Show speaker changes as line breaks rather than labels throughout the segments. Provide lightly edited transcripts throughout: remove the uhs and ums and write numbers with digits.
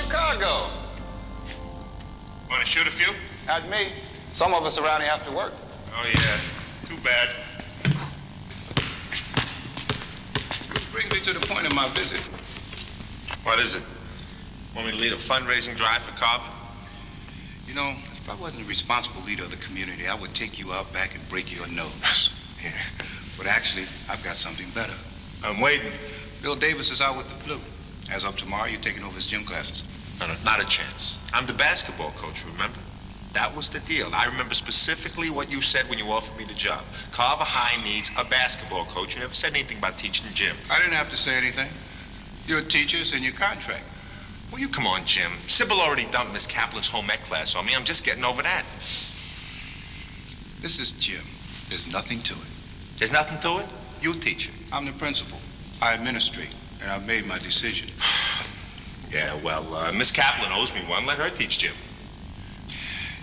Chicago.
Want to shoot a few?
Not me. Some of us around here have to work.
Oh, yeah. Too bad.
Which brings me to the point of my visit.
What is it? Want me to lead a fundraising drive for Carver?
You know, if I wasn't the responsible leader of the community, I would take you out back and break your nose.
Yeah.
But actually, I've got something better.
I'm waiting.
Bill Davis is out with the flu. As of tomorrow, you're taking over his gym classes.
No, not a chance. I'm the basketball coach, remember? That was the deal. I remember specifically what you said when you offered me the job. Carver High needs a basketball coach. You never said anything about teaching gym.
I didn't have to say anything. You're a teacher, it's in your contract.
Well, you come on, Jim. Sybil already dumped Miss Kaplan's home ec class on me. I'm just getting over that.
This is gym. There's nothing to it.
There's nothing to it? You teach it.
I'm the principal. I administrate, and I've made my decision.
Yeah, well, Miss Kaplan owes me one. Let her teach gym.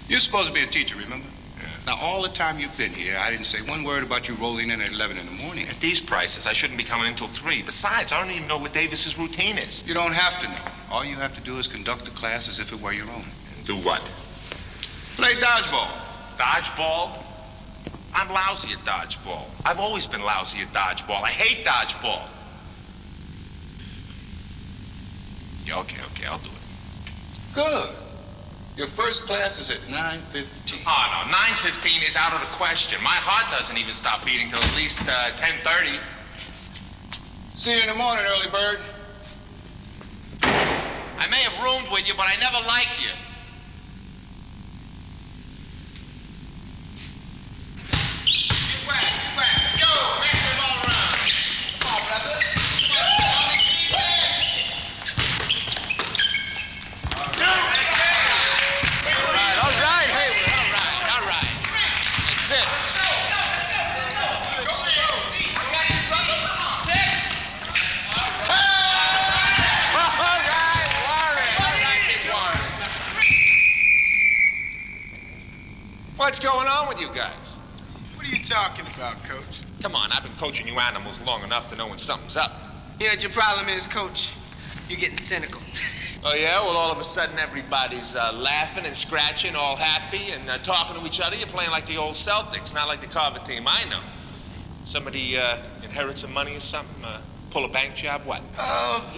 You're supposed to be a teacher, remember? Yeah. Now, all the time you've been here, I didn't say one word about you rolling in at 11 in the morning.
At these prices, I shouldn't be coming in till 3. Besides, I don't even know what Davis's routine is.
You don't have to know. All you have to do is conduct the class as if it were your own.
And do what?
Play dodgeball.
Dodgeball? I'm lousy at dodgeball. I've always been lousy at dodgeball. I hate dodgeball. Yeah, okay, I'll do it.
Good. Your first class is at 9:15.
Oh, no, 9:15 is out of the question. My heart doesn't even stop beating till at least 10:30.
See you in the morning, early bird.
I may have roomed with you, but I never liked you. Get whack. Let's go. Pass the ball around. Come on, brother.
What's going on with you guys?
What are you talking about, Coach?
Come on, I've been coaching you animals long enough to know when something's up.
You know what your problem is, Coach? You're getting cynical.
Oh, yeah? Well, all of a sudden, everybody's laughing and scratching, all happy, and talking to each other. You're playing like the old Celtics, not like the Carver team I know. Somebody inherit some money or something? Pull a bank job? What?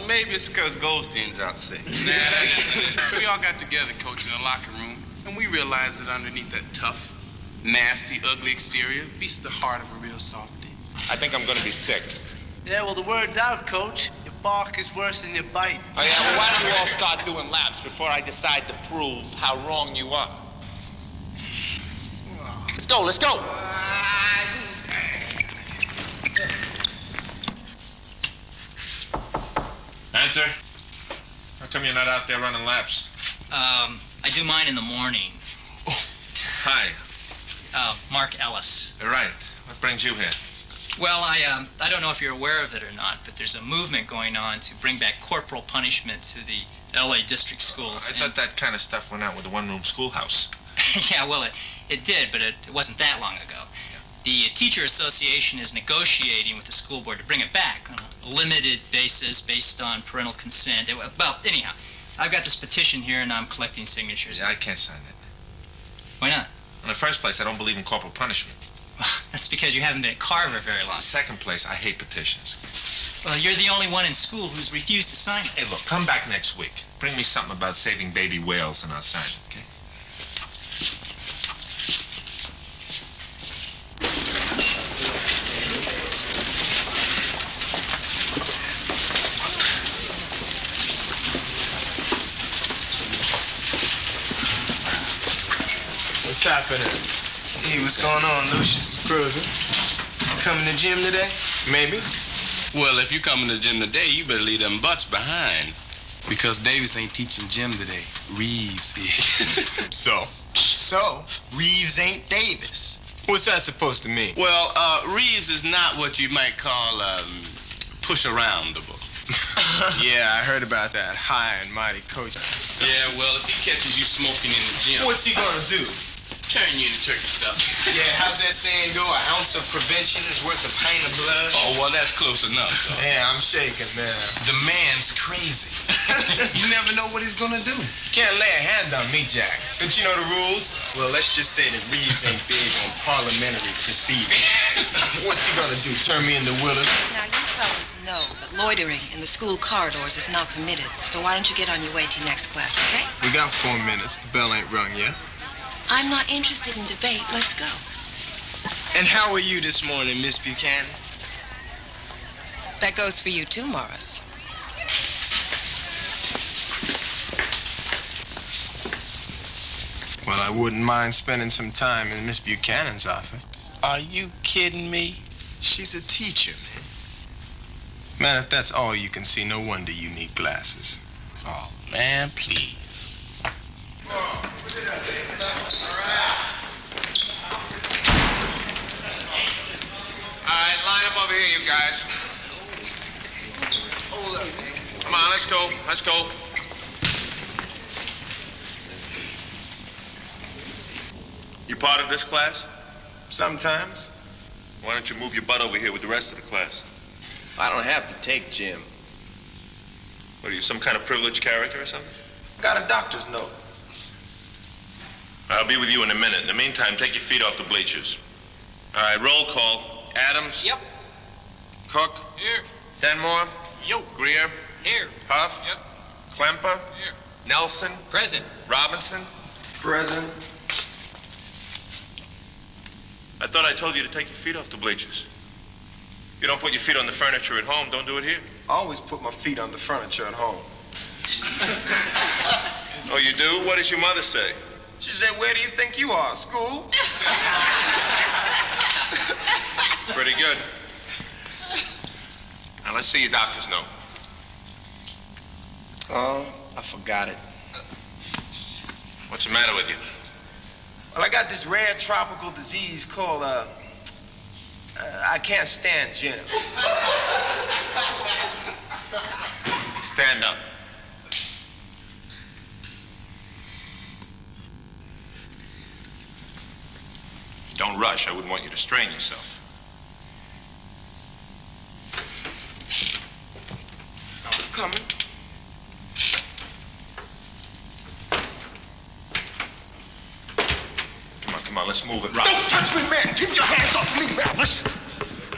Maybe it's because Goldstein's out sick.
So we all got together, Coach, in the locker room, and we realized that underneath that tough, nasty, ugly exterior beats the heart of a real softie.
I think I'm going to be sick.
Yeah, well, the word's out, Coach. Your bark is worse than your bite.
Oh, yeah? Well, why don't you all start doing laps before I decide to prove how wrong you are? Let's go. Enter. How come you're not out there running laps?
I do mine in the morning.
Oh, hi.
Mark Ellis.
Right. What brings you here?
Well, I don't know if you're aware of it or not, but there's a movement going on to bring back corporal punishment to the L.A. district schools.
I thought that kind of stuff went out with the one-room schoolhouse.
Yeah, well, it did, but it wasn't that long ago. The Teacher Association is negotiating with the school board to bring it back on a limited basis based on parental consent. Well, anyhow, I've got this petition here and I'm collecting signatures.
Yeah, I can't sign it.
Why not?
In the first place, I don't believe in corporal punishment.
Well, that's because you haven't been at Carver very long.
In the second place, I hate petitions.
Well, you're the only one in school who's refused to sign it.
Hey, look, come back next week. Bring me something about saving baby whales and I'll sign it, okay?
What's happening?
Hey, what's going on, Lucius?
Cruising.
You coming to gym today?
Maybe. Well, if you coming to the gym today, you better leave them butts behind. Because Davis ain't teaching gym today. Reeves is.
So, Reeves ain't Davis.
What's that supposed to mean? Well, Reeves is not what you might call push-aroundable. Yeah, I heard about that high and mighty coach. Yeah, well, if he catches you smoking in the gym...
What's he gonna do?
turn you into turkey stuff.
Yeah, how's that saying go? An ounce of prevention is worth a pint of blood.
Oh, well, that's close enough, though.
Yeah, I'm shaking, man.
The man's crazy. You never know what he's gonna do.
You can't lay a hand on me, Jack. Don't you know the rules? Well, let's just say that Reeves ain't big on parliamentary proceedings. What's he gonna do, turn me into Willis?
Now, you fellas know that loitering in the school corridors is not permitted, so why don't you get on your way to next class, okay?
We got 4 minutes. The bell ain't rung yet.
I'm not interested in debate. Let's go.
And how are you this morning, Miss Buchanan?
That goes for you too, Morris.
Well, I wouldn't mind spending some time in Miss Buchanan's office.
Are you kidding me?
She's a teacher, man. Man, if that's all you can see, no wonder you need glasses.
Oh, man, please.
All right, line up over here, you guys. Come on, let's go. Let's go.
You part of this class?
Sometimes.
Why don't you move your butt over here with the rest of the class?
I don't have to take gym.
What are you, some kind of privileged character or something?
Got a doctor's note.
I'll be with you in a minute. In the meantime, take your feet off the bleachers. All right, roll call. Adams?
Yep.
Cook?
Here.
Denmore?
Yo.
Greer?
Here.
Huff?
Yep.
Klemper?
Here.
Nelson?
Present.
Robinson?
President.
I thought I told you to take your feet off the bleachers. You don't put your feet on the furniture at home, don't do it here.
I always put my feet on the furniture at home.
Oh, you do? What does your mother say?
She said, where do you think you are, school?
Pretty good. Now, let's see your doctor's note.
Oh, I forgot it.
What's the matter with you?
Well, I got this rare tropical disease called, I can't stand gym.
Stand up. Don't rush. I wouldn't want you to strain yourself.
I'm coming.
Come on, let's move it right.
Don't touch me, man! Keep your hands off me, man! Listen!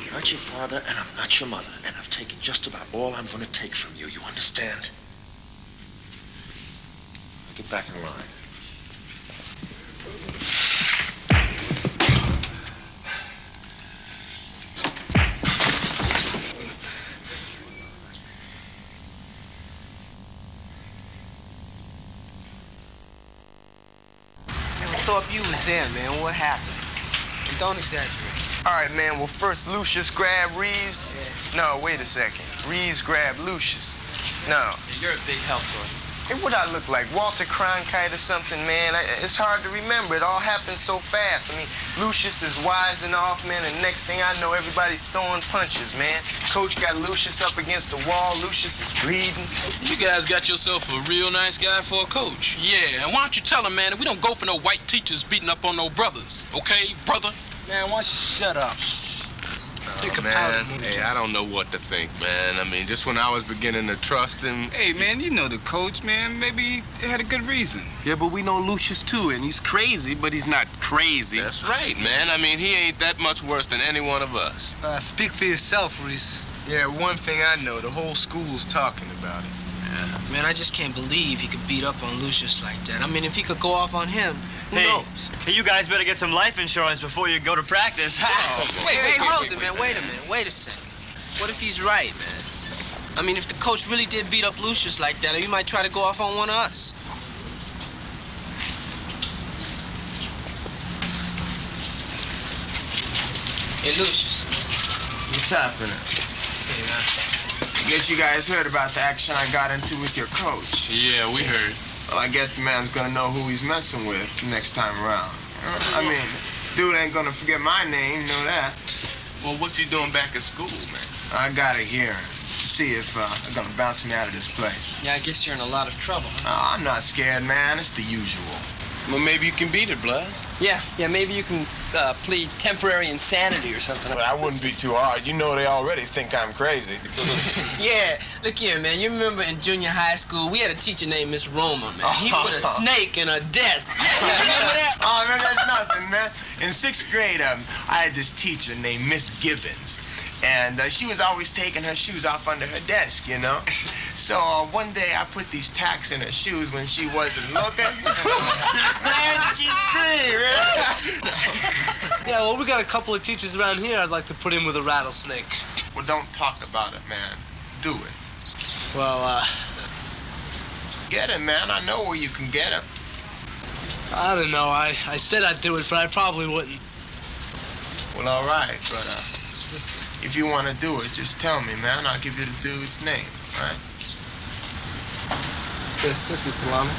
I'm not your father, and I'm not your mother, and I've taken just about all I'm going to take from you. You understand? Now get back in line.
Thought you was there, man. What happened? And don't exaggerate.
All right, man. Well, first Lucius grabbed Reeves. Yeah. No, wait a second. Reeves grabbed Lucius. No.
Yeah, you're a big help to him.
Hey, what I look like? Walter Cronkite or something, man? It's hard to remember. It all happened so fast. I mean, Lucius is wising off, man, and next thing I know, everybody's throwing punches, man. Coach got Lucius up against the wall. Lucius is bleeding.
You guys got yourself a real nice guy for a coach. Yeah, and why don't you tell him, man, that we don't go for no white teachers beating up on no brothers. Okay, brother?
Man, why don't you shut up?
Oh, man, hey, I don't know what to think, man. I mean, just when I was beginning to trust him...
Hey, man, you know the coach, man. Maybe he had a good reason.
Yeah, but we know Lucius, too, and he's crazy, but he's not crazy. That's right, man. I mean, he ain't that much worse than any one of us.
Speak for yourself, Reese.
Yeah, one thing I know, the whole school's talking about it.
Yeah. Man, I just can't believe he could beat up on Lucius like that. I mean, if he could go off on him, who knows?
Hey, you guys better get some life insurance before you go to practice.
Wait, hold it, man. Wait a minute. Wait a second. What if he's right, man? I mean, if the coach really did beat up Lucius like that, he might try to go off on one of us. Hey, Lucius.
What's happening?
Hey, man.
I guess you guys heard about the action I got into with your coach.
Yeah, we heard.
Well, I guess the man's gonna know who he's messing with next time around. I mean, dude ain't gonna forget my name, you know that.
Well, what you doing back at school, man?
I gotta hear him. See if they're gonna bounce me out of this place.
Yeah, I guess you're in a lot of trouble, huh?
I'm not scared, man. It's the usual.
Well, maybe you can beat it, Blood.
Yeah, maybe you can plead temporary insanity or something.
But I wouldn't be too hard. You know they already think I'm crazy.
Yeah, look here, man. You remember in junior high school, we had a teacher named Miss Roma, man. He put a snake in a desk. Remember that?
Oh, man, that's nothing, man. In 6th grade, I had this teacher named Miss Gibbons. And she was always taking her shoes off under her desk, you know? So one day I put these tacks in her shoes when she wasn't looking. Man, she screamed, man.
Yeah, well, we got a couple of teachers around here I'd like to put in with a rattlesnake.
Well, don't talk about it, man. Do it.
Well,
Get him, man. I know where you can get him.
I don't know. I said I'd do it, but I probably wouldn't.
Well, all right, but if you want to do it, just tell me, man. I'll give you the dude's name, all right?
This is Salami.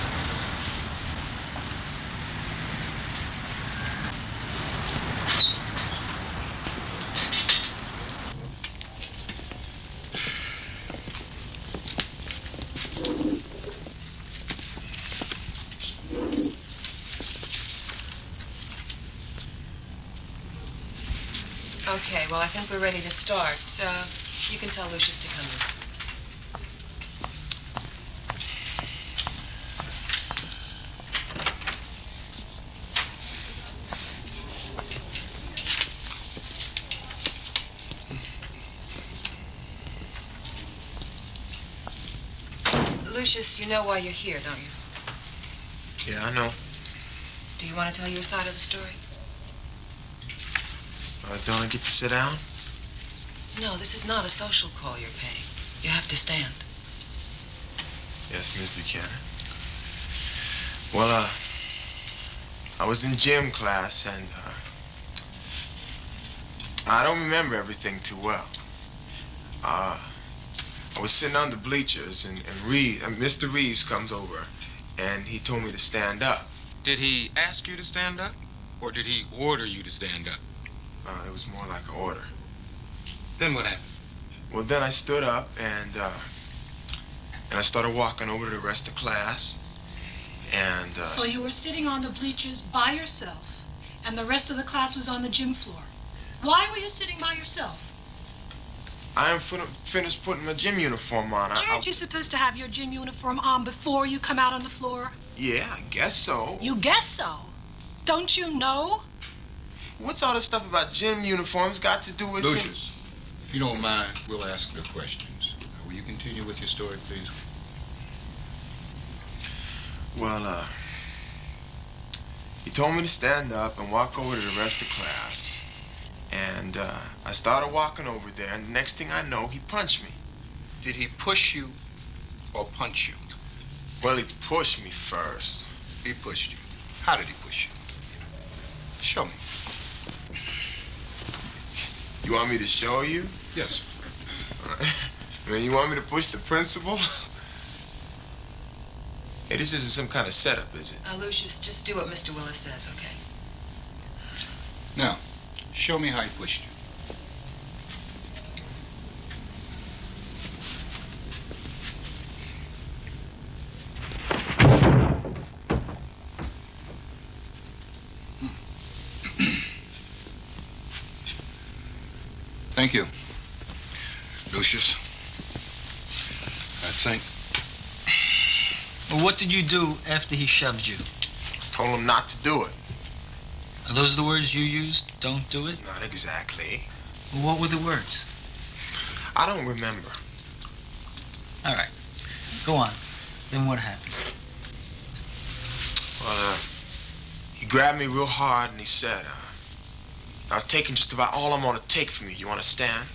Okay, well, I think we're ready to start. You can tell Lucius to come in. Lucius, you know why you're here, don't you?
Yeah, I know.
Do you want to tell your side of the story?
Don't I get to sit down?
No, this is not a social call you're paying. You have to stand.
Yes, Miss Buchanan. Well, I was in gym class, and I don't remember everything too well. I was sitting on the bleachers, and Mr. Reeves comes over, and he told me to stand up.
Did he ask you to stand up, or did he order you to stand up?
It was more like an order.
Then what happened?
Well, then I stood up, and I started walking over to the rest of class, and...
So you were sitting on the bleachers by yourself, and the rest of the class was on the gym floor. Why were you sitting by yourself?
I am finished putting my gym uniform on.
Aren't you supposed to have your gym uniform on before you come out on the floor?
Yeah, I guess so.
You guess so. Don't you know?
What's all this stuff about gym uniforms got to do with...
Lucius, if you don't mind, we'll ask the questions. Will you continue with your story, please?
Well, he told me to stand up and walk over to the rest of class. And I started walking over there, and the next thing I know, he punched me.
Did he push you or punch you?
Well, he pushed me first.
He pushed you. How did he push you? Show me.
You want me to show you?
Yes.
I mean, you want me to push the principal? Hey, this isn't some kind of setup, is it?
Lucius, just do what Mr. Willis says, okay?
Now, show me how he pushed you. Thank you, Lucius. I think.
Well, what did you do after he shoved you?
Told him not to do it.
Are those the words you used? Don't do it?
Not exactly.
Well, what were the words?
I don't remember.
All right. Go on. Then what happened?
Well, he grabbed me real hard and he said, I've taken just about all I'm gonna take from you. You understand?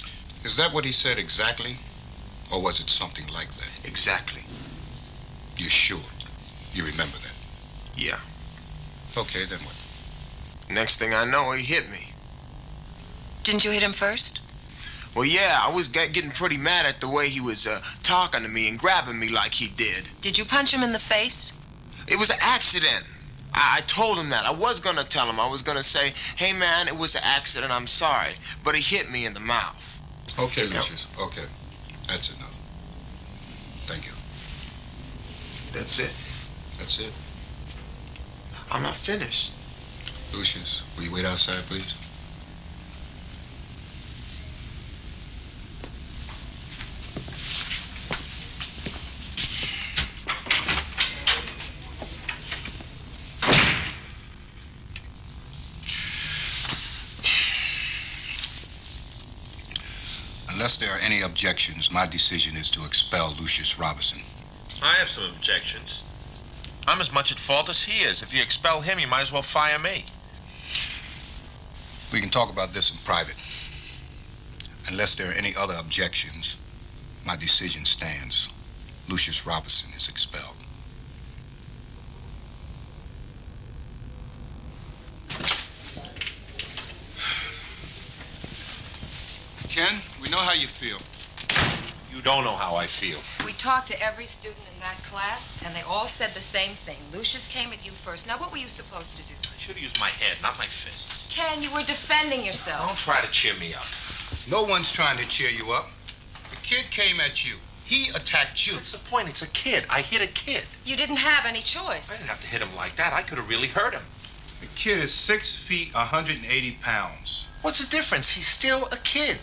Is that what he said exactly? Or was it something like that?
Exactly.
You're sure? You remember that?
Yeah.
Okay, then what?
Next thing I know, he hit me.
Didn't you hit him first?
Well, yeah, I was getting pretty mad at the way he was talking to me and grabbing me like he did.
Did you punch him in the face?
It was an accident. I told him that. I was gonna tell him. I was gonna say, hey, man, it was an accident. I'm sorry. But he hit me in the mouth.
Okay, Lucius. Okay. That's enough. Thank you.
That's it.
That's it?
I'm not finished.
Lucius, will you wait outside, please? Unless there are any objections, my decision is to expel Lucius Robinson.
I have some objections. I'm as much at fault as he is. If you expel him, you might as well fire me.
We can talk about this in private. Unless there are any other objections, my decision stands. Lucius Robinson is expelled. Ken, we know how you feel.
You don't know how I feel.
We talked to every student in that class, and they all said the same thing. Lucius came at you first. Now, what were you supposed to do?
I should have used my head, not my fists.
Ken, you were defending yourself.
Don't try to cheer me up.
No one's trying to cheer you up. The kid came at you. He attacked you.
What's the point? It's a kid. I hit a kid.
You didn't have any
I
choice.
didn't have to hit him like that. I could have really hurt him.
The kid is 6 feet, 180 pounds.
What's the difference? He's still a kid.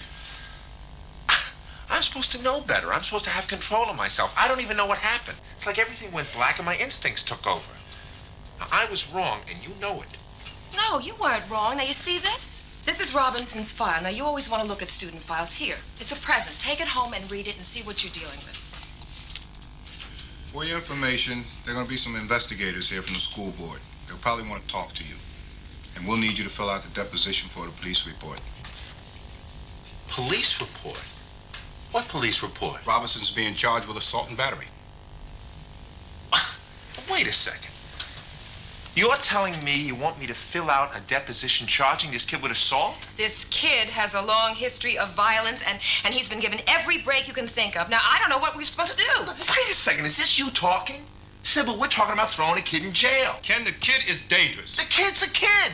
I'm supposed to know better. I'm supposed to have control of myself. I don't even know what happened. It's like everything went black and my instincts took over. Now, I was wrong, and you know it.
No, you weren't wrong. Now, you see this? This is Robinson's file. Now, you always want to look at student files. Here, it's a present. Take it home and read it and see what you're dealing with.
For your information, there are going to be some investigators here from the school board. They'll probably want to talk to you. And we'll need you to fill out the deposition for the police report.
Police report? What police report?
Robinson's being charged with assault and battery.
Wait a second. You're telling me you want me to fill out a deposition charging this kid with assault?
This kid has a long history of violence, and he's been given every break you can think of. Now, I don't know what we're supposed to do.
Wait a second. Is this you talking? Sybil, we're talking about throwing a kid in jail.
Ken, the kid is dangerous.
The kid's a kid.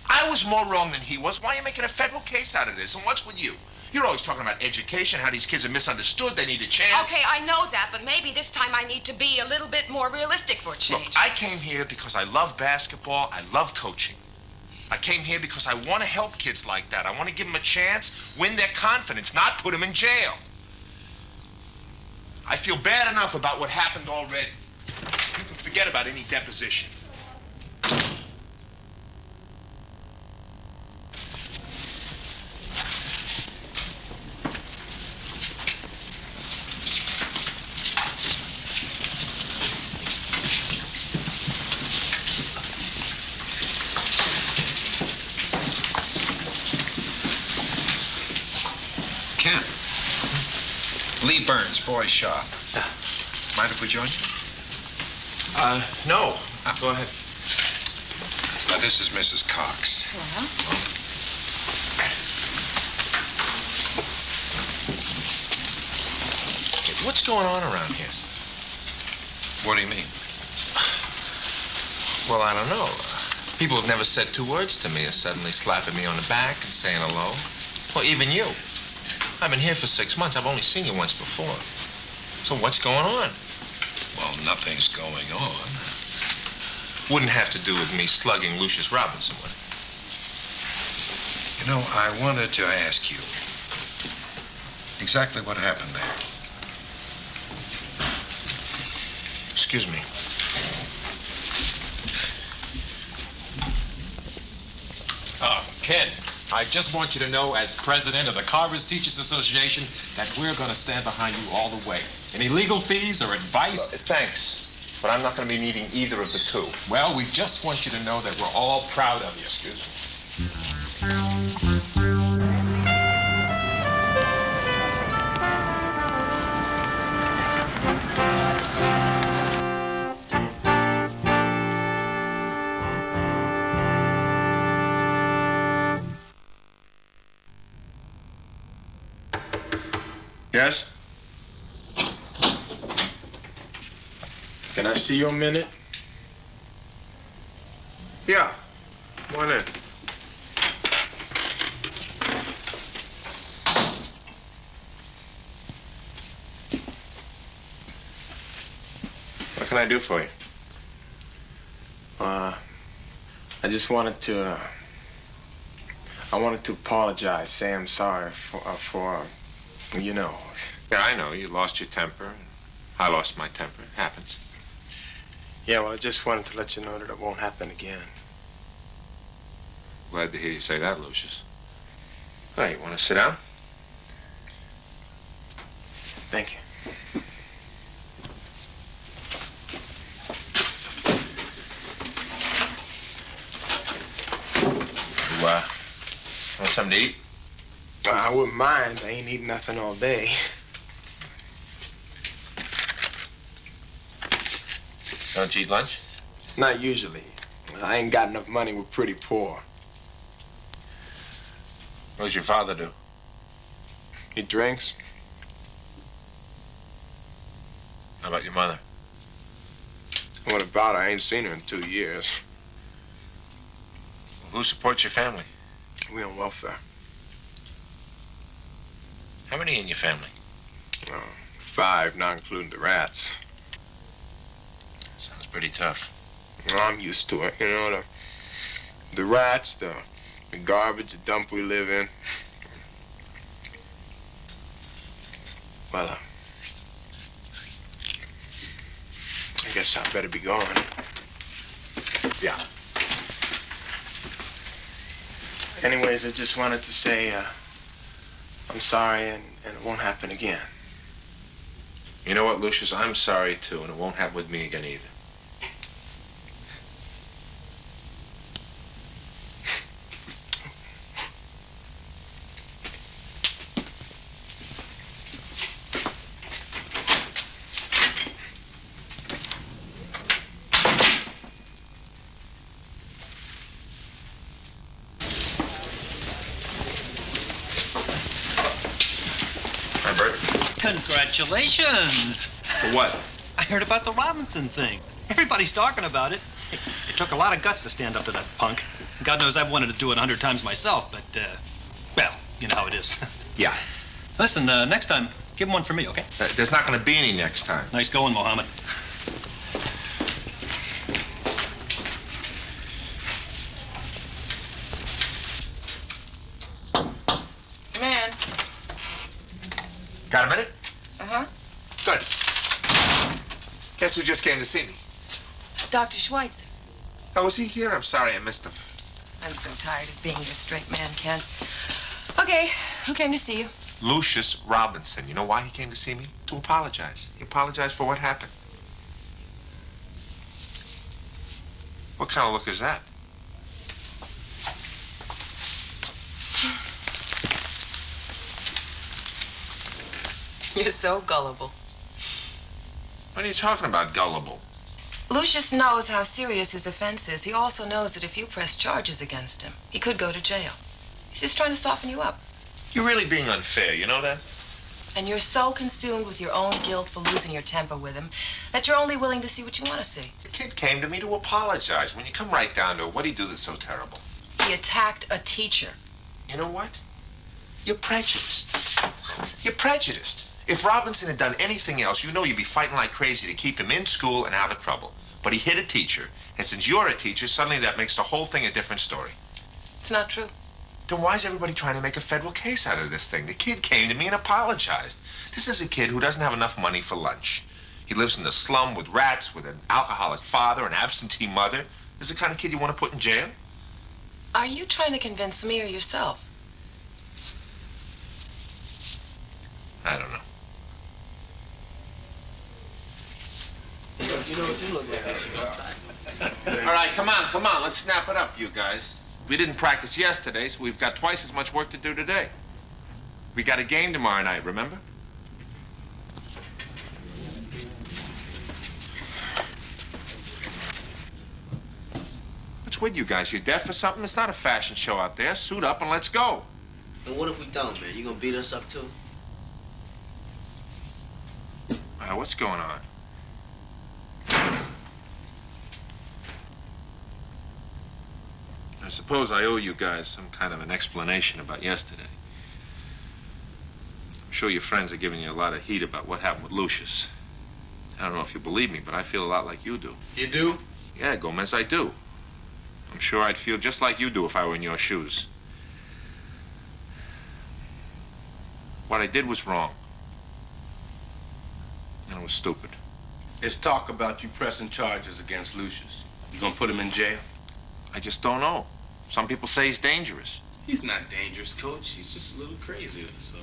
I was more wrong than he was. Why are you making a federal case out of this? And what's with you? You're always talking about education, how these kids are misunderstood, they need a chance.
Okay, I know that, but maybe this time I need to be a little bit more realistic for a change.
Look, I came here because I love basketball, I love coaching. I came here because I want to help kids like that. I want to give them a chance, win their confidence, not put them in jail. I feel bad enough about what happened already. You can forget about any deposition.
Ken. Lee Burns, boy shop. Mind if we join you?
No. Go ahead.
Now, this is Mrs. Cox.
Hello.
What's going on around here?
What do you mean?
Well, I don't know. People have never said two words to me are suddenly slapping me on the back and saying hello. Well, even you. I've been here for 6 months. I've only seen you once before. So what's going on?
Well, nothing's going on.
Wouldn't have to do with me slugging Lucius Robinson, would it?
You know, I wanted to ask you exactly what happened there.
Excuse me.
Ken, I just want you to know, as president of the Carver's Teachers Association, that we're going to stand behind you all the way. Any legal fees or advice?
Thanks, but I'm not going to be needing either of the two.
Well, we just want you to know that we're all proud of you. Excuse me.
Yes? Can I see you a minute? Yeah. Come on in. What can I do for you?
I just wanted to, I wanted to apologize, say I'm sorry for, you know.
Yeah, I know. You lost your temper. I lost my temper. It happens.
Yeah, well, I just wanted to let you know that it won't happen again.
Glad to hear you say that, Lucius. Hey, you want to sit down?
Thank you.
You, want something to eat?
I wouldn't mind. I ain't eating nothing all day.
Don't you eat lunch?
Not usually. I ain't got enough money. We're pretty poor.
What does your father do?
He drinks.
How about your mother?
What about her? I ain't seen her in 2 years.
Who supports your family?
We on welfare.
How many in your family?
5, not including the rats.
Sounds pretty tough.
Well, I'm used to it. You know, the rats, the garbage, the dump we live in. Well, I guess I better be going.
Yeah.
Anyways, I just wanted to say I'm sorry and it won't happen again.
You know what, Lucius? I'm sorry, too, and it won't happen with me again either.
Congratulations!
For what?
I heard about the Robinson thing. Everybody's talking about it. It took a lot of guts to stand up to that punk. God knows I've wanted to do it 100 times myself, but, well, you know how it is.
Yeah.
Listen, next time, give him one for me, okay?
There's not going to be any next time.
Nice going, Mohammed.
Man.
Got a minute?
Uh-huh.
Good. Guess who just came to see me?
Dr. Schweitzer.
Oh, was he here? I'm sorry I missed him.
I'm so tired of being your straight man, Ken. Okay, who came to see you?
Lucius Robinson. You know why he came to see me? To apologize. He apologized for what happened. What kind of look is that?
You're so gullible.
What are you talking about, gullible?
Lucius knows how serious his offense is. He also knows that if you press charges against him, he could go to jail. He's just trying to soften you up.
You're really being unfair, you know that?
And you're so consumed with your own guilt for losing your temper with him that you're only willing to see what you want to see.
The kid came to me to apologize. When you come right down to it, what'd he do that's so terrible?
He attacked a teacher.
You know what? You're prejudiced. You're prejudiced. If Robinson had done anything else, you know you'd be fighting like crazy to keep him in school and out of trouble. But he hit a teacher, and since you're a teacher, suddenly that makes the whole thing a different story.
It's not true.
Then why is everybody trying to make a federal case out of this thing? The kid came to me and apologized. This is a kid who doesn't have enough money for lunch. He lives in the slum with rats, with an alcoholic father, an absentee mother. This is the kind of kid you want to put in jail?
Are you trying to convince me or yourself?
I don't know. All right, come on. Let's snap it up, you guys. We didn't practice yesterday, so we've got twice as much work to do today. We got a game tomorrow night, remember? What's with you guys? You deaf or something? It's not a fashion show out there. Suit up and let's go.
And what if we don't, man? You gonna beat us up, too?
What's going on? I suppose I owe you guys some kind of an explanation about yesterday. I'm sure your friends are giving you a lot of heat about what happened with Lucius. I don't know if you believe me, but I feel a lot like you do.
You do?
Yeah, Gomez, I do. I'm sure I'd feel just like you do if I were in your shoes. What I did was wrong. And it was stupid.
There's talk about you pressing charges against Lucius. You gonna put him in jail?
I just don't know. Some people say he's dangerous.
He's not dangerous, Coach. He's just a little crazy, so.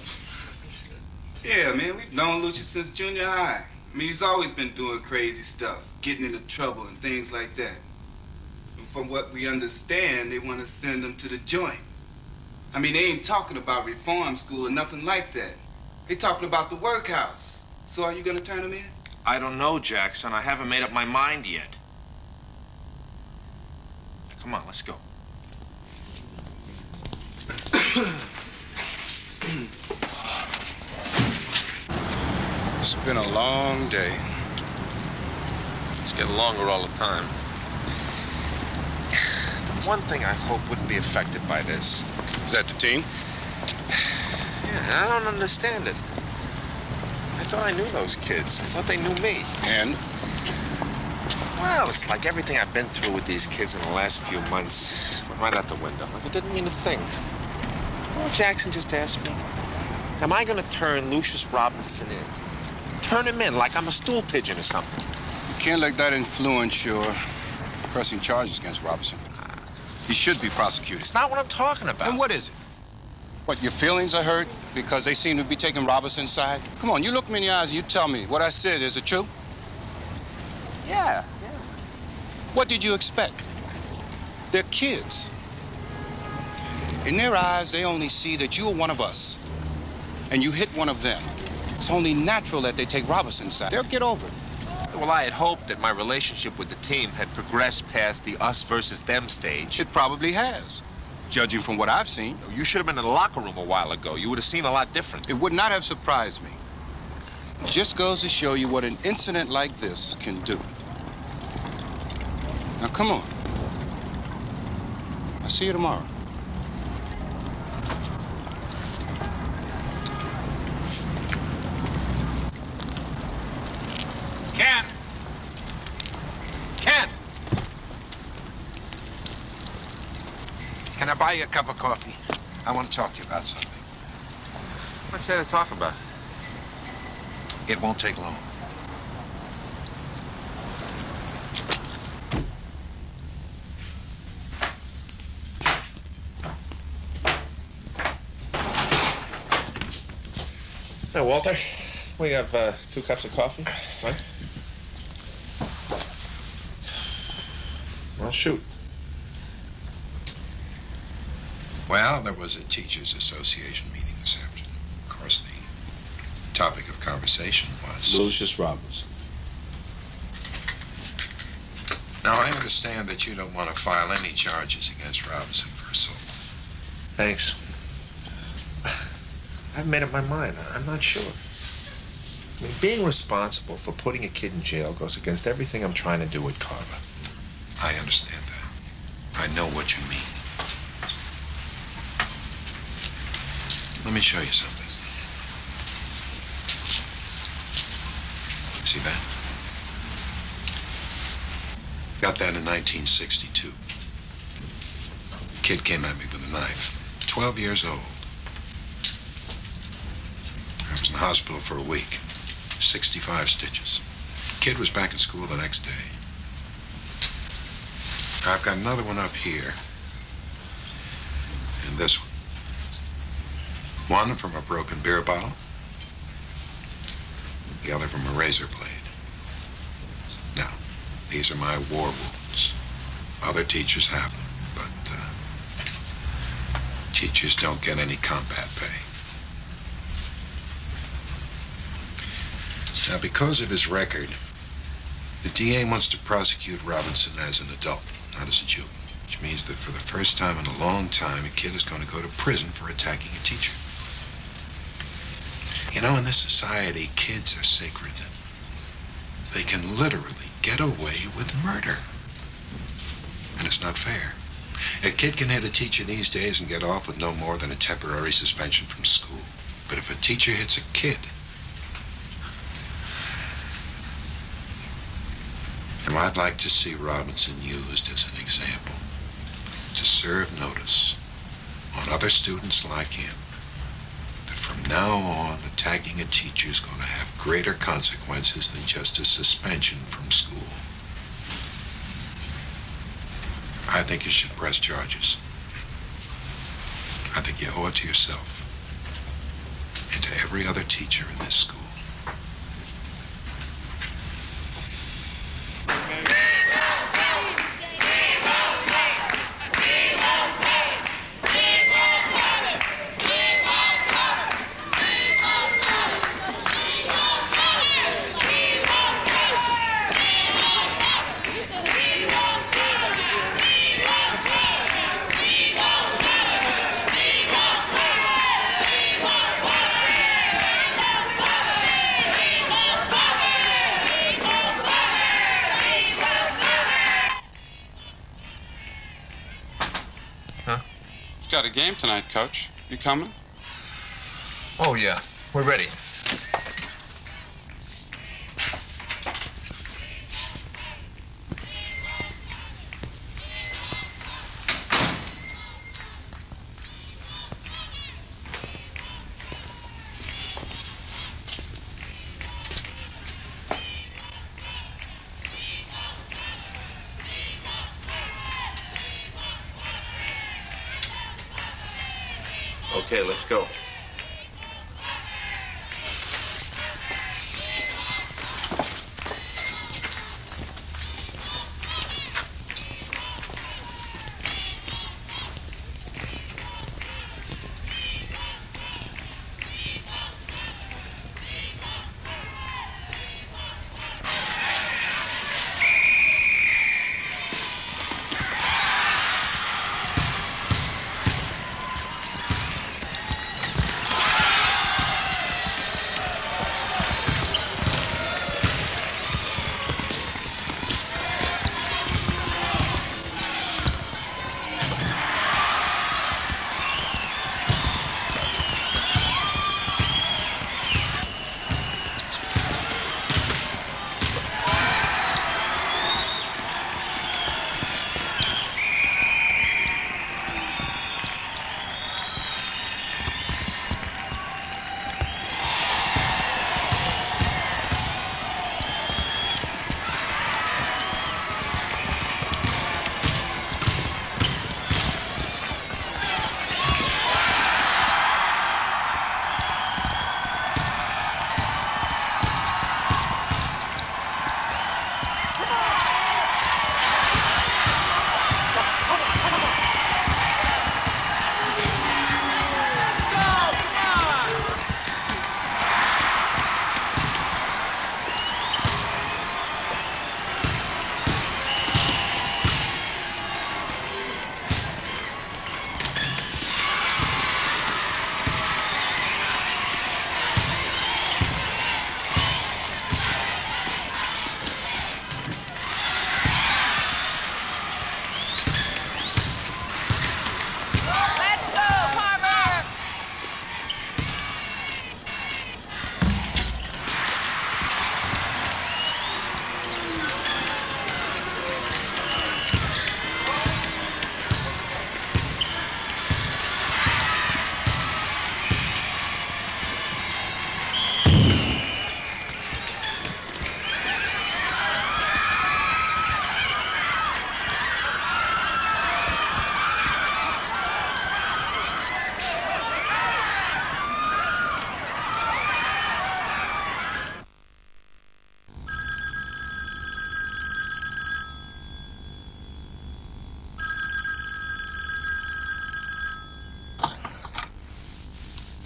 Yeah, man, we've known Lucius since junior high. I mean, he's always been doing crazy stuff, getting into trouble and things like that. And from what we understand, they want to send him to the joint. I mean, they ain't talking about reform school or nothing like that. They talking about the workhouse. So are you gonna turn him in?
I don't know, Jackson. I haven't made up my mind yet. Now, come on, let's go.
It's been a long day.
It's getting longer all the time. The one thing I hope wouldn't be affected by this.
Is that the team?
Yeah, I don't understand it. I thought I knew those kids. I thought they knew me.
And?
Well, it's like everything I've been through with these kids in the last few months went right out the window. Like it didn't mean a thing. Well, Jackson just asked me, am I going to turn Lucius Robinson in? Turn him in like I'm a stool pigeon or something.
You can't let that influence your pressing charges against Robinson. He should be prosecuted.
It's not what I'm talking about.
And what is it? What, your feelings are hurt because they seem to be taking Robinson's side? Come on, you look me in the eyes and you tell me what I said, is it true?
Yeah.
What did you expect? They're kids. In their eyes, they only see that you are one of us, and you hit one of them. It's only natural that they take Robinson's side. They'll get over it.
Well, I had hoped that my relationship with the team had progressed past the us versus them stage.
It probably has, judging from what I've seen.
You should have been in the locker room a while ago. You would have seen a lot different.
It would not have surprised me. It just goes to show you what an incident like this can do. Now, come on. I'll see you tomorrow.
Ken! Ken!
Can I buy you a cup of coffee? I want to talk to you about something.
What's there to talk about?
It won't take long.
Now, Walter, we have 2 cups of coffee, right? Well, shoot.
Well, there was a teachers' association meeting this afternoon. Of course, the topic of conversation was
Lucius Robinson.
Now, I understand that you don't want to file any charges against Robinson for assault.
Thanks. I've made up my mind. I'm not sure. I mean, being responsible for putting a kid in jail goes against everything I'm trying to do at Carver.
I understand that. I know what you mean. Let me show you something. See that? Got that in 1962. Kid came at me with a knife. 12 years old. I was in the hospital for a week. 65 stitches. Kid was back in school the next day. I've got another one up here. And this one. One from a broken beer bottle. The other from a razor blade. Now, these are my war wounds. Other teachers have them, but teachers don't get any combat pay. Now, because of his record, the DA wants to prosecute Robinson as an adult, not as a juvenile, which means that for the first time in a long time, a kid is going to go to prison for attacking a teacher. You know, in this society, kids are sacred. They can literally get away with murder. And it's not fair. A kid can hit a teacher these days and get off with no more than a temporary suspension from school. But if a teacher hits a kid, and I'd like to see Robinson used as an example. to serve notice on other students like him that from now on, attacking a teacher is going to have greater consequences than just a suspension from school. I think you should press charges. I think you owe it to yourself and to every other teacher in this school.
Got a game tonight, Coach. You coming?
Oh, yeah. We're ready. Okay, let's go.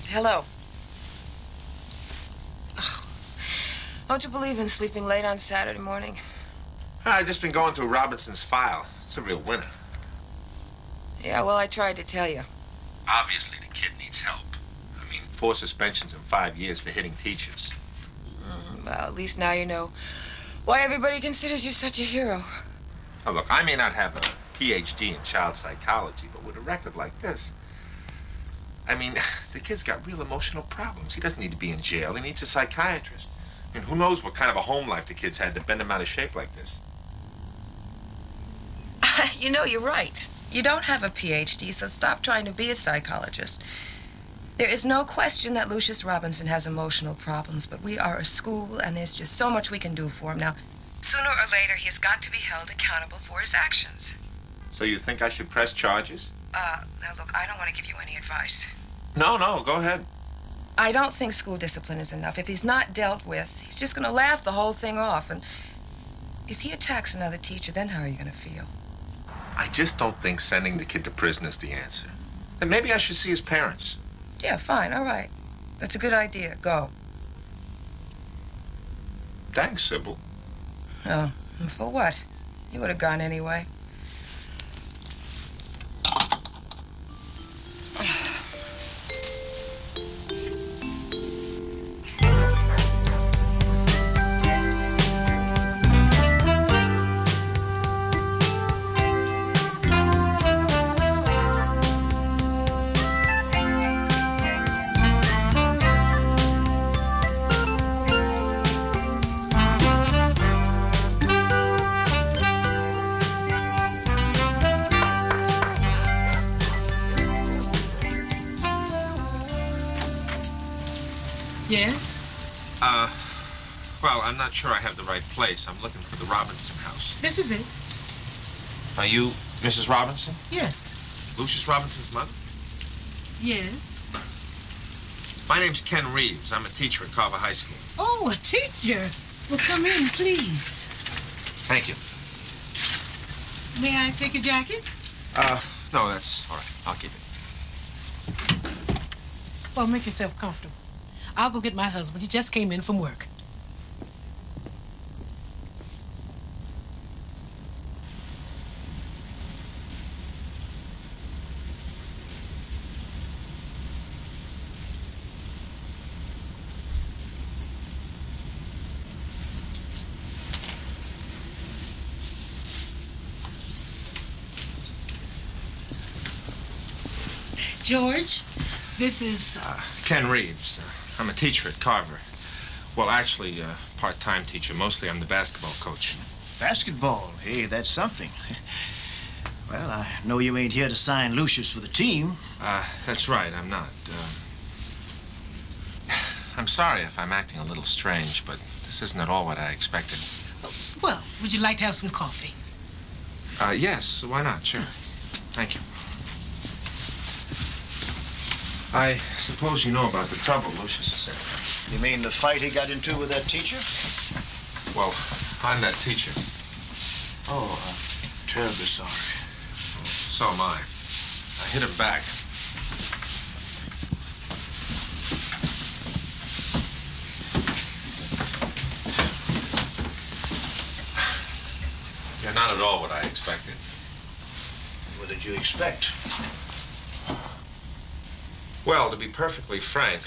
Hello. Ugh. Don't you believe in sleeping late on Saturday morning?
I've just been going through Robinson's file. It's a real winner.
Yeah, well, I tried to tell you.
Obviously, the kid needs help. I mean, 4 suspensions in 5 years for hitting teachers.
Well, at least now you know why everybody considers you such a hero.
Now, look, I may not have a PhD in child psychology, but with a record like this, I mean, the kid's got real emotional problems. He doesn't need to be in jail. He needs a psychiatrist. I mean, who knows what kind of a home life the kid's had to bend him out of shape like this.
You know, you're right. You don't have a PhD, so stop trying to be a psychologist. There is no question that Lucius Robinson has emotional problems, but we are a school, and there's just so much we can do for him. Now, sooner or later, he has got to be held accountable for his actions.
So you think I should press charges?
Now look, I don't want to give you any advice.
No, go ahead.
I don't think school discipline is enough. If he's not dealt with, he's just going to laugh the whole thing off. And if he attacks another teacher, then how are you going to feel?
I just don't think sending the kid to prison is the answer. Then maybe I should see his parents.
Yeah, fine, all right. That's a good idea. Go.
Thanks, Sybil.
Oh, and for what? You would have gone anyway.
Yes?
Well, I'm not sure I have the right place. I'm looking for the Robinson house.
This is it.
Are you Mrs. Robinson?
Yes.
Lucius Robinson's mother?
Yes.
My name's Ken Reeves. I'm a teacher at Carver High School.
Oh, a teacher. Well, come in, please.
Thank you.
May I take your jacket?
No, that's all right. I'll keep it.
Well, make yourself comfortable. I'll go get my husband. He just came in from work. George, this is...
Ken Reeves. I'm a teacher at Carver. Well, actually, part-time teacher. Mostly I'm the basketball coach.
Basketball? Hey, that's something. Well, I know you ain't here to sign Lucius for the team.
That's right, I'm not. I'm sorry if I'm acting a little strange, but this isn't at all what I expected.
Well, would you like to have some coffee?
Yes, why not? Sure. Thank you. I suppose you know about the trouble Lucius is in.
You mean the fight he got into with that teacher?
Well, I'm that teacher.
Oh, I'm terribly sorry.
So am I. I hit him back. You're not at all what I expected.
What did you expect?
Well, to be perfectly frank,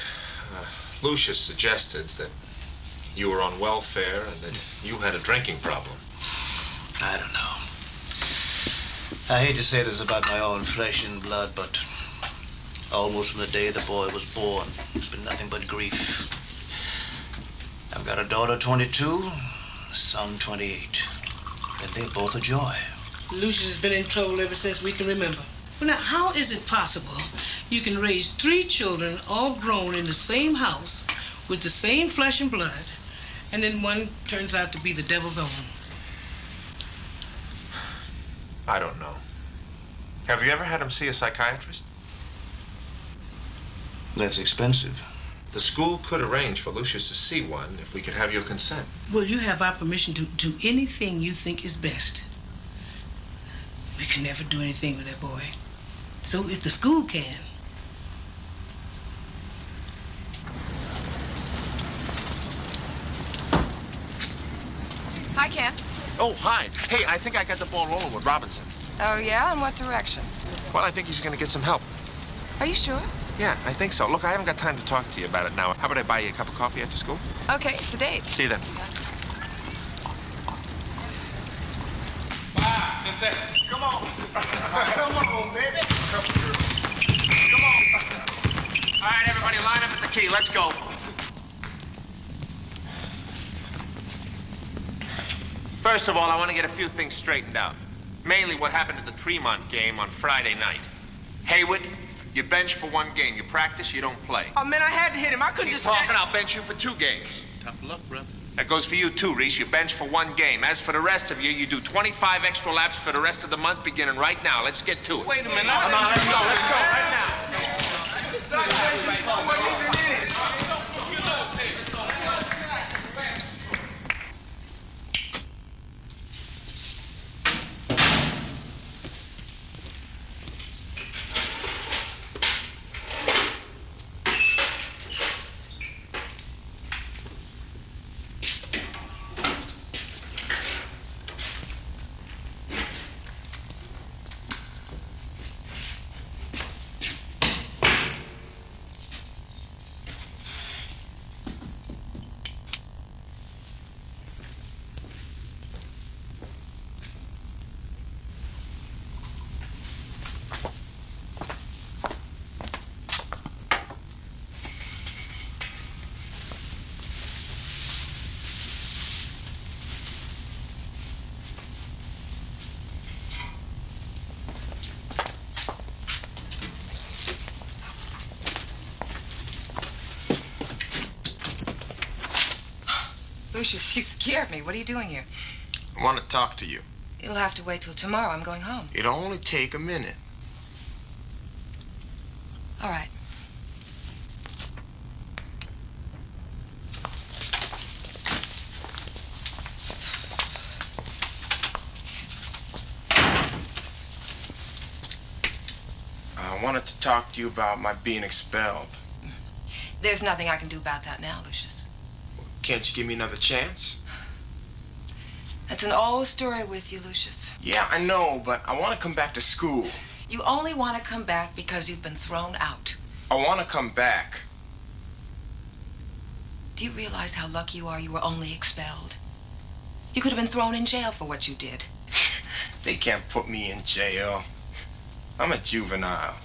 Lucius suggested that you were on welfare and that you had a drinking problem.
I don't know. I hate to say this about my own flesh and blood, but almost from the day the boy was born, it's been nothing but grief. I've got a daughter 22, a son 28, and they're both a joy.
Lucius has been in trouble ever since we can remember. Well, now, how is it possible you can raise 3 children all grown in the same house with the same flesh and blood, and then one turns out to be the devil's own?
I don't know. Have you ever had him see a psychiatrist?
That's expensive.
The school could arrange for Lucius to see one if we could have your consent.
Well, you have our permission to do anything you think is best. We can never do anything with that boy. So if the school can.
Hi, Ken.
Oh, hi. Hey, I think I got the ball rolling with Robinson.
Oh, yeah? In what direction?
Well, I think he's going to get some help.
Are you sure?
Yeah, I think so. Look, I haven't got time to talk to you about it now. How about I buy you a cup of coffee after school?
Okay, it's a date.
See you then.
Come on. Come on, baby. Come on.
All right, everybody, line up at the key. Let's go. First of all, I want to get a few things straightened out.
Mainly what happened at the Tremont game on Friday night. Haywood, you bench for 1 game. You practice, you don't play.
Oh, man, I had to hit him. I couldn't
Keep
just...
talking, I'll bench you for 2 games.
Tough luck, brother.
That goes for you too, Reese. You bench for 1 game. As for the rest of you, you do 25 extra laps for the rest of the month beginning right now. Let's get to it.
Wait a minute.
Come on, let's go right now.
Lucius, you scared me. What are you doing here?
I want to talk to you.
You'll have to wait till tomorrow. I'm going home.
It'll only take a minute.
All right.
I wanted to talk to you about my being expelled.
There's nothing I can do about that now, Lucius.
Can't you give me another chance?
That's an old story with you, Lucius.
Yeah, I know, but I want to come back to school.
You only want to come back because you've been thrown out.
I want to come back.
Do you realize how lucky you are you were only expelled? You could have been thrown in jail for what you did.
They can't put me in jail. I'm a juvenile.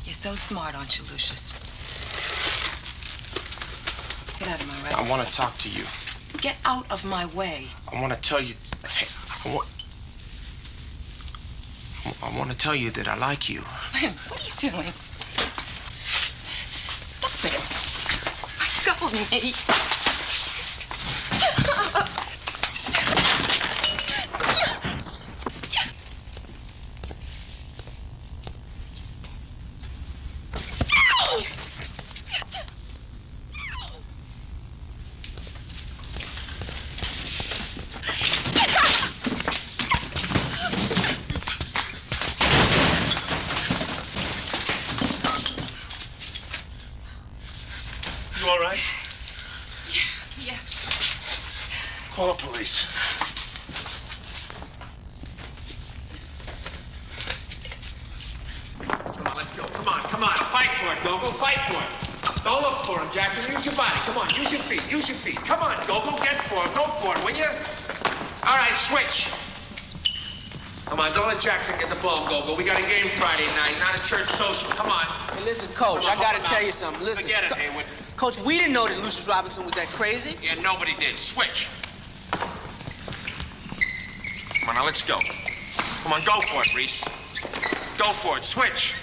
You're so smart, aren't you, Lucius? Get out of my way.
I want to talk to you.
Get out of my way.
I want to tell you. Hey, I want to tell you that I like you.
What are you doing? Stop it. Let go of me. Stop.
You all right?
Yeah.
Call the police.
Come on, let's go. Come on. Fight for it, Gogo. Fight for it. Don't look for him, Jackson. Use your body. Come on, use your feet. Come on, Gogo. Get for it. Go for it, will you? All right, switch. Come on, don't let Jackson get the ball, Gogo. We got a game Friday night, not a church social. Come on.
Hey, listen, Coach, I gotta tell you something. Listen.
Forget it, Haywood.
Coach, we didn't know that Lucius Robinson was that crazy.
Yeah, nobody did. Switch. Come on, now let's go. Come on, go for it, Reese. Go for it. Switch.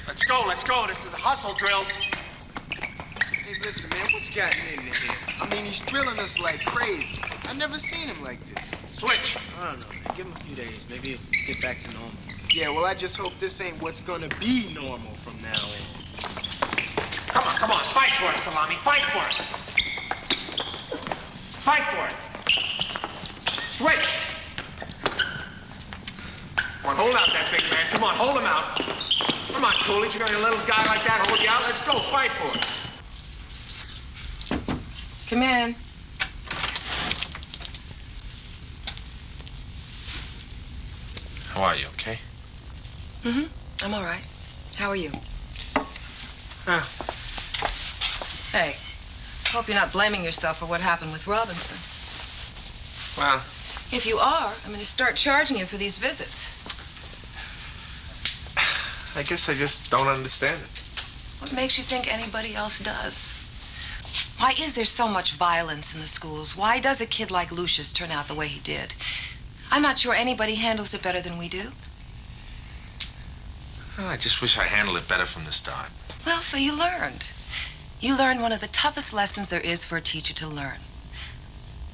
Let's go. This is a hustle drill.
Hey, listen, man, what's gotten into him? I mean, he's drilling us like crazy. I've never seen him like this.
Switch.
I don't know, man. Give him a few days. Maybe he'll get back to normal.
Yeah, well, I just hope this ain't what's gonna be normal from now on.
Come on. Fight for it, Salami. Fight for it. Switch. Come on, hold out that big man. Come on, hold him out. Come on, Coolidge. You got a little guy like that hold you out. Let's go. Fight for it.
Come in.
How are you, okay?
Mm-hmm. I'm all right. How are you? Hey, hope you're not blaming yourself for what happened with Robinson.
Well,
If you are, I'm going to start charging you for these visits.
I guess I just don't understand it.
What makes you think anybody else does? Why is there so much violence in the schools? Why does a kid like Lucius turn out the way he did? I'm not sure anybody handles it better than we do.
Well, I just wish I handled it better from the start.
Well, so you learned. You learned one of the toughest lessons there is for a teacher to learn.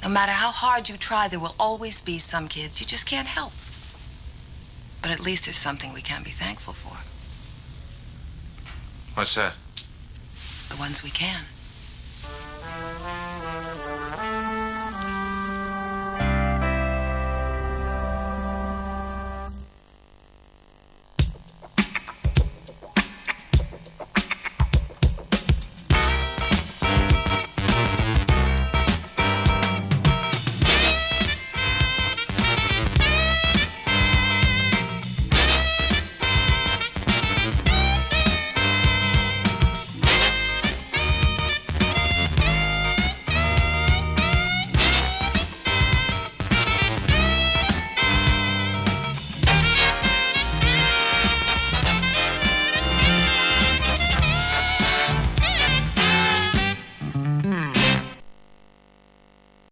No matter how hard you try, there will always be some kids you just can't help. But at least there's something we can be thankful for.
What's that?
The ones we can.